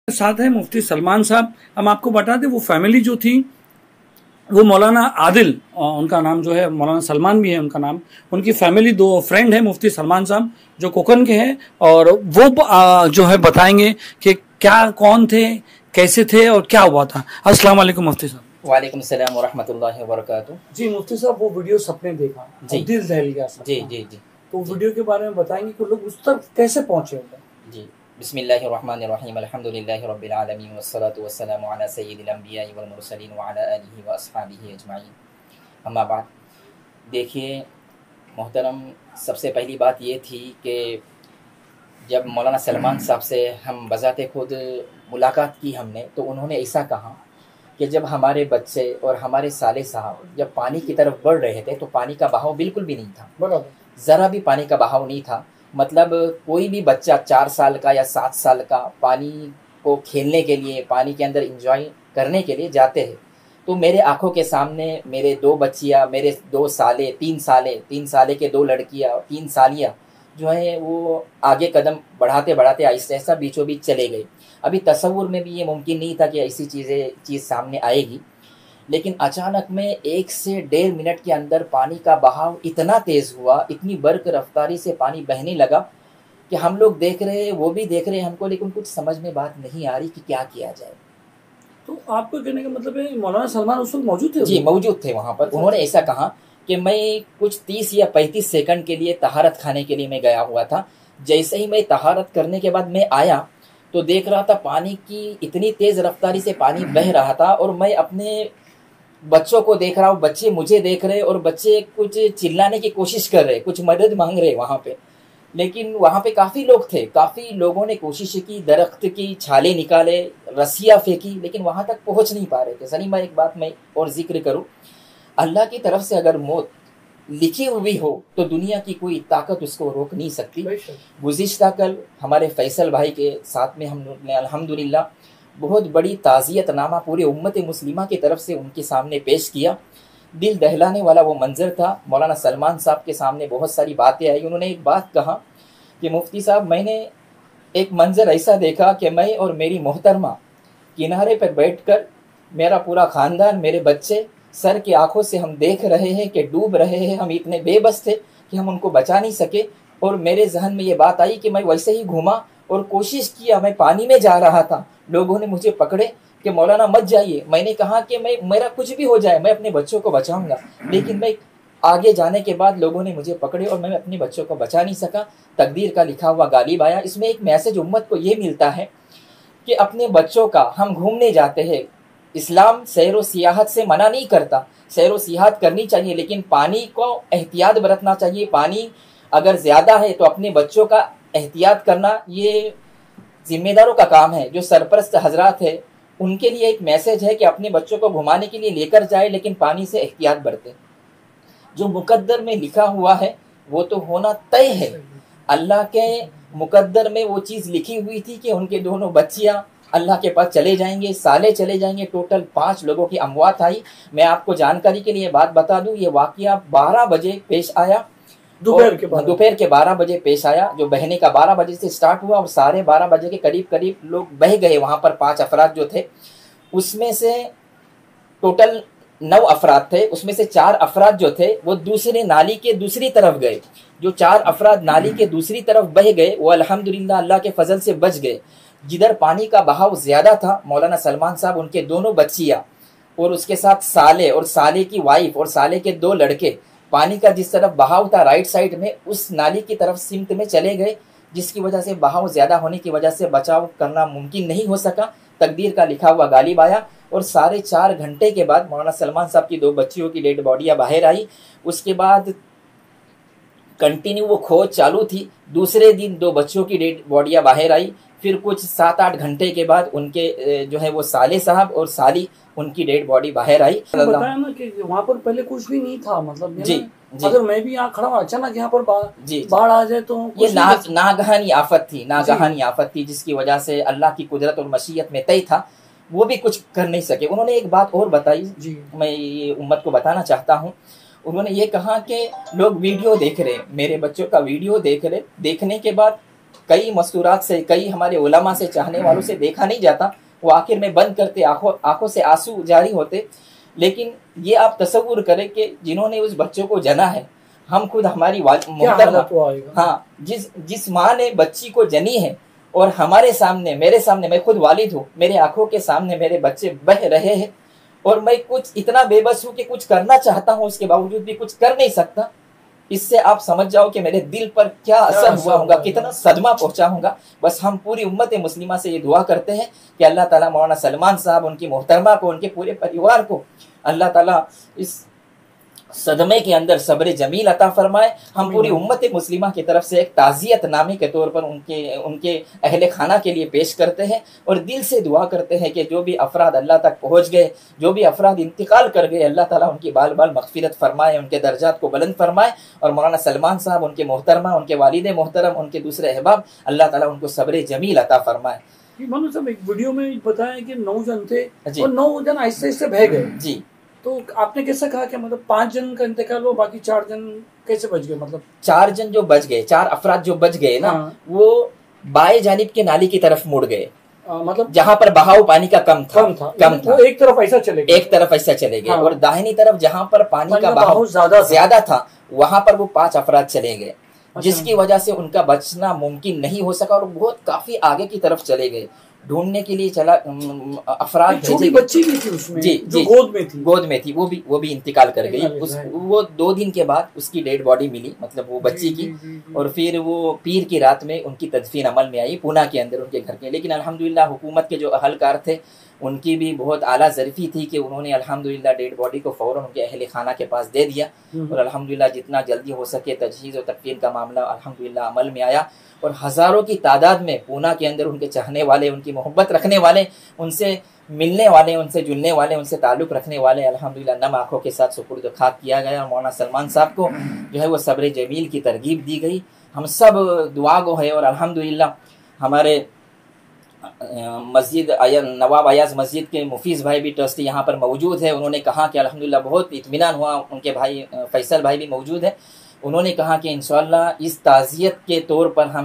साथ है मुफ्ती सलमान साहब। हम आपको बता दें वो फैमिली जो थी वो मौलाना आदिल, उनका नाम जो है, मौलाना सलमान भी है उनका नाम। उनकी फैमिली, दो फ्रेंड है मुफ्ती सलमान साहब जो कोकन के हैं, और वो जो है बताएंगे कि क्या, कौन थे, कैसे थे और क्या हुआ था। अस्सलाम वालेकुम मुफ्ती साहब। वालेकुम सलाम व रहमतुल्लाहि व बरकातुहू। जी मुफ्ती साहब, वो वीडियो सबने देखा, दिल दहल गया सब। जी जी जी। तो वीडियो के बारे में बताएंगे कि लोग उस तक कैसे पहुंचे होंगे। जी बिस्मिल्लाहिर्रहमानिर्रहीम, अल्हम्दुलिल्लाहि रब्बिल आलमीन वस्सलातु वस्सलामु अला सय्यिदिल अंबिया'i वल मुरसलीन व अला आलिहि व अस्हाबिहि अजमाइन। अम्मा बाद, देखिए मोहतरम, सबसे पहली बात ये थी कि जब मौलाना सलमान साहब से हम बज़ाते खुद मुलाकात की हमने, तो उन्होंने ऐसा कहा कि जब हमारे बच्चे और हमारे साले साहब जब पानी की तरफ बढ़ रहे थे तो पानी का बहाव बिल्कुल भी नहीं था, ज़रा भी पानी का बहाव नहीं था। मतलब कोई भी बच्चा 4 साल का या 7 साल का पानी को खेलने के लिए, पानी के अंदर एंजॉय करने के लिए जाते हैं, तो मेरे आंखों के सामने मेरे 2 बच्चियाँ, मेरे 2 साले, 3 साले के 2 लड़कियाँ, 3 सालियाँ जो है वो आगे कदम बढ़ाते बढ़ाते आहिस्ता आहिस्ता बीचों बीच चले गए। अभी तसव्वुर में भी ये मुमकिन नहीं था कि ऐसी चीज़ सामने आएगी, लेकिन अचानक में 1 से 1.5 मिनट के अंदर पानी का बहाव इतना तेज़ हुआ, इतनी बर्क रफ्तारी से पानी बहने लगा कि हम लोग देख रहे, वो भी देख रहे हमको, लेकिन कुछ समझ में बात नहीं आ रही कि क्या किया जाए। तो आपको कहने का मतलब है मौलाना सलमान उस वक्त मौजूद थे? जी मौजूद थे वहाँ पर। उन्होंने ऐसा कहा कि मैं कुछ 30 या 35 सेकंड के लिए तहारत खाने के लिए मैं गया हुआ था। जैसे ही मैं तहारत करने के बाद मैं आया तो देख रहा था पानी की इतनी तेज़ रफ्तारी से पानी बह रहा था, और मैं अपने बच्चों को देख रहा हूँ, बच्चे मुझे देख रहे, और बच्चे कुछ चिल्लाने की कोशिश कर रहे, कुछ मदद मांग रहे वहाँ पे। लेकिन वहाँ पे काफ़ी लोग थे, काफ़ी लोगों ने कोशिश की, दरख्त की छाले निकाले, रस्सियाँ फेंकी, लेकिन वहाँ तक पहुँच नहीं पा रहे थे। सलीमा, एक बात मैं और जिक्र करूँ, अल्लाह की तरफ से अगर मौत लिखी हुई हो तो दुनिया की कोई ताकत उसको रोक नहीं सकती। गुज़िश्ता कल हमारे फैसल भाई के साथ में हमने अल्हम्दुलिल्लाह बहुत बड़ी ताज़ियतनामा पूरे उम्मत मुस्लिमा की तरफ से उनके सामने पेश किया। दिल दहलाने वाला वो मंज़र था। मौलाना सलमान साहब के सामने बहुत सारी बातें आई। उन्होंने एक बात कहा कि मुफ्ती साहब, मैंने एक मंज़र ऐसा देखा कि मैं और मेरी मोहतरमा किनारे पर बैठकर, मेरा पूरा ख़ानदान, मेरे बच्चे, सर की आंखों से हम देख रहे हैं कि डूब रहे हैं। हम इतने बेबस थे कि हम उनको बचा नहीं सके, और मेरे जहन में ये बात आई कि मैं वैसे ही घूमा और कोशिश किया, मैं पानी में जा रहा था, लोगों ने मुझे पकड़े कि मौलाना मत जाइए। मैंने कहा कि मेरा कुछ भी हो जाए, मैं अपने बच्चों को बचाऊंगा, लेकिन मैं आगे जाने के बाद लोगों ने मुझे पकड़े और मैं अपने बच्चों को बचा नहीं सका। तकदीर का लिखा हुआ गालिब आया। इसमें एक मैसेज उम्मत को ये मिलता है कि अपने बच्चों का, हम घूमने जाते हैं, इस्लाम सैर व सियाहत से मना नहीं करता, सैर व सियाहत करनी चाहिए, लेकिन पानी को एहतियात बरतना चाहिए। पानी अगर ज़्यादा है तो अपने बच्चों का एहतियात करना ये जिम्मेदारों का काम है। जो सरपरस्त हजरात है उनके लिए एक मैसेज है कि अपने बच्चों को घुमाने के लिए लेकर जाए, लेकिन पानी से एहतियात बरते। जो मुकद्दर में लिखा हुआ है वो तो होना तय है। अल्लाह के मुकद्दर में वो चीज़ लिखी हुई थी कि उनके दोनों बच्चियाँ अल्लाह के पास चले जाएंगे, साले चले जाएंगे। टोटल 5 लोगों की अमवात आई। मैं आपको जानकारी के लिए बात बता दूं, ये वाक़या 12 बजे पेश आया, दोपहर के 12 बजे पेश आया। जो बहने का 12 बजे से स्टार्ट हुआ और 12:30 बजे के करीब करीब लोग बह गए। वहाँ पर 5 अफराद जो थे, उसमें से टोटल 9 अफराद थे, उसमें से 4 अफराद जो थे वो दूसरे नाली के दूसरी तरफ गए। जो 4 अफराद नाली के दूसरी तरफ बह गए वो अल्हम्दुलिल्लाह अल्लाह के फजल से बच गए। जिधर पानी का बहाव ज़्यादा था, मौलाना सलमान साहब, उनके दोनों बच्चियाँ और उसके साथ साले और साले की वाइफ और साले के 2 लड़के, पानी का जिस तरफ बहाव था राइट साइड में, उस नाली की तरफ सिमत में चले गए, जिसकी वजह से बहाव ज़्यादा होने की वजह से बचाव करना मुमकिन नहीं हो सका। तकदीर का लिखा हुआ गालिब आया, और 4.5 घंटे के बाद मौलाना सलमान साहब की 2 बच्चियों की डेड बॉडियाँ बाहर आई। उसके बाद कंटिन्यू वो खोज चालू थी। दूसरे दिन 2 बच्चों की डेड बॉडियाँ बाहर आई। फिर कुछ 7-8 घंटे के बाद उनके जो है वो साले साहब और साली, उनकी डेड बॉडी बाहर आई। बताया ना कि वहाँ पर पहले कुछ भी नहीं था, मतलब जी, अगर मैं भी यहाँ खड़ा हूँ, अचानक यहाँ पर बाढ़ आ जाए तो ये नागहानी आफत थी, जिसकी वजह से अल्लाह की कुदरत और मशीयत में तय था, वो भी कुछ कर नहीं सके। उन्होंने एक बात और बताई, मैं ये उम्मत को बताना चाहता हूँ। उन्होंने ये कहा कि लोग वीडियो देख रहे, मेरे बच्चों का वीडियो देख रहे, देखने के बाद کئی مستورات سے، کئی ہمارے علماء سے، چاہنے والوں سے دیکھا نہیں جاتا، وہ آخر میں بند کرتے، آنکھوں سے آنسو جاری ہوتے. لیکن یہ آپ تصور کریں کہ جنہوں نے اس بچوں کو جنا ہے، ہم خود ہماری محترمہ، ہاں جس ماں نے بچی کو جنی ہے، اور ہمارے سامنے، میرے سامنے، میں خود والد ہوں، میرے آنکھوں کے سامنے میرے بچے بہ رہے ہیں، اور میں کچھ اتنا بے بس ہوں کہ کچھ کرنا چاہتا ہوں، اس کے باوجود بھی کچھ کر نہیں سکتا. اس سے آپ سمجھ جاؤ کہ میرے دل پر کیا اثر ہوا ہوگا، کتنا صدمہ پہنچا ہوگا. بس ہم پوری امت مسلمہ سے یہ دعا کرتے ہیں کہ اللہ تعالیٰ مولانا سلمان صاحب، ان کی محترمہ کو، ان کے پورے پریوار کو اللہ تعالیٰ اس صدمے کے اندر صبر جمیل عطا فرمائے. ہم پوری امت مسلمہ کی طرف سے ایک تعزیت نامے کے طور پر ان کے اہل خانہ کے لیے پیش کرتے ہیں، اور دل سے دعا کرتے ہیں کہ جو بھی افراد اللہ تک پہنچ گئے، جو بھی افراد انتقال کر گئے، اللہ تعالیٰ ان کی بال بال مغفرت فرمائے، ان کے درجات کو بلند فرمائے، اور مولانا سلمان صاحب، ان کے محترمہ، ان کے والد محترم، ان کے دوسرے احباب، اللہ تعالیٰ ان کو صبر جمیل عطا فرمائے. مولانا صاحب ایک ویڈیو میں بتایا کہ 9 جن تھے اور 9 جن آہستہ آہستہ بہ گئے. جی، تو آپ نے کیسا کہا کہ مطلب 5 جن کا انتقال ہوا، باقی 4 جن کیسے بچ گئے؟ مطلب 4 جن جو بچ گئے، 4 افراد جو بچ گئے نا، وہ بائیں جانب کے نالی کی طرف مڑ گئے، مطلب جہاں پر بہاؤ پانی کا کم تھا، وہ ایک طرف ایسا چلے گئے، ایک طرف ایسا چلے گئے، اور داہنی طرف جہاں پر پانی کا بہاؤ زیادہ تھا، وہاں پر وہ 5 افراد چلے گئے، جس کی وجہ سے ان کا بچنا ممکن نہیں ہو سکا، اور بہت کافی آگے کی طرف چلے گئے. ڈھونڈنے کے لیے افراد چھوٹی بچی بھی تھی اس میں، جی جو گود میں تھی، وہ بھی انتقال کر گئی. وہ 2 دن کے بعد اس کی ڈیڈ باڈی ملی، مطلب وہ بچی کی، اور پھر وہ پیر کی رات میں ان کی تدفین عمل میں آئی پونا کے اندر ان کے گھر کے. لیکن الحمدللہ حکومت کے جو اہلکار تھے، ان کی بھی بہت اعلیٰ ظرفی تھی کہ انہوں نے الحمدللہ ڈیڈ باڈی کو فوراً ان کے اہل خانہ کے پاس دے دیا، اور الحمدللہ جتنا جلدی ہو سکے تجہیز و تکفین کا معاملہ الحمدللہ عمل میں آیا، اور ہزاروں کی تعداد میں پونا کے اندر ان کے چاہنے والے، ان کی محبت رکھنے والے، ان سے ملنے والے، ان سے جلنے والے، ان سے تعلق رکھنے والے الحمدللہ نم آنکھوں کے ساتھ سپرد خاک کیا گیا. اور مولانا سلمان صاحب کو جو ہے وہ صبر جمیل کی ترغیب دی گئی. ہم سب دعا گو ہے، اور الحمدللہ ہمارے مسجد نواب ایاز مسجد کے مفیظ بھائی بھی ٹرسٹی یہاں پر موجود ہے. انہوں نے کہا کہ الحمدللہ بہت اطمینان ہوا، ان کے بھائی فیصل بھائی بھی موجود ہے. انہوں نے کہا کہ انشاءاللہ اس تعزیت کے طور پر ہم